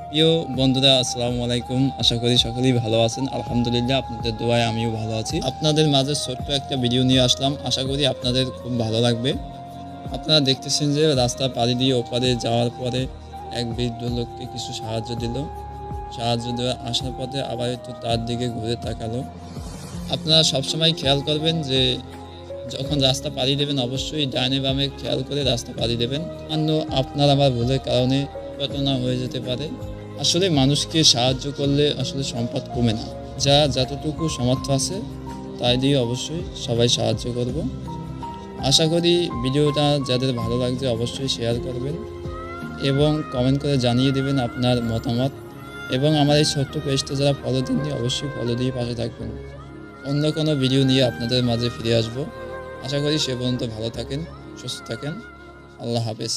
প্রিয় বন্ধুরা, আসসালামু আলাইকুম। আশা করি সকলেই ভালো আছেন। আলহামদুলিল্লাহ, আপনাদের দোয়ায় আমিও ভালো আছি। আপনাদের মাঝে ছোট্ট একটা ভিডিও নিয়ে আসলাম। আশা করি আপনাদের খুব ভালো লাগবে। আপনারা দেখতেছেন যে রাস্তা পাড়ি দিয়ে ওপারে যাওয়ার পরে এক বৃদ্ধ লোককে কিছু সাহায্য দিল। সাহায্য দেওয়া আসার পথে আবার একটু তার দিকে ঘুরে তাকালো। আপনারা সবসময় খেয়াল করবেন যে যখন রাস্তা পাড়ি দেবেন অবশ্যই ডাইনে বামে খেয়াল করে রাস্তা পাড়ি দেবেন। অন্য আপনার আমার ভুলের কারণে ঘটনা হয়ে যেতে পারে। আসলে মানুষকে সাহায্য করলে আসলে সম্পদ কমে না। যা যতটুকু সামর্থ্য আছে তাই দিয়ে অবশ্যই সবাই সাহায্য করব। আশা করি ভিডিওটা যাদের ভালো লাগছে অবশ্যই শেয়ার করবেন এবং কমেন্ট করে জানিয়ে দেবেন আপনার মতামত। এবং আমার এই ছোট্ট পেজটা যারা ফলো দেননি অবশ্যই ফলো দিয়ে পাশে থাকবেন। অন্য কোনো ভিডিও নিয়ে আপনাদের মাঝে ফিরে আসব। আশা করি সে পর্যন্ত ভালো থাকেন, সুস্থ থাকেন। আল্লাহ হাফেজ।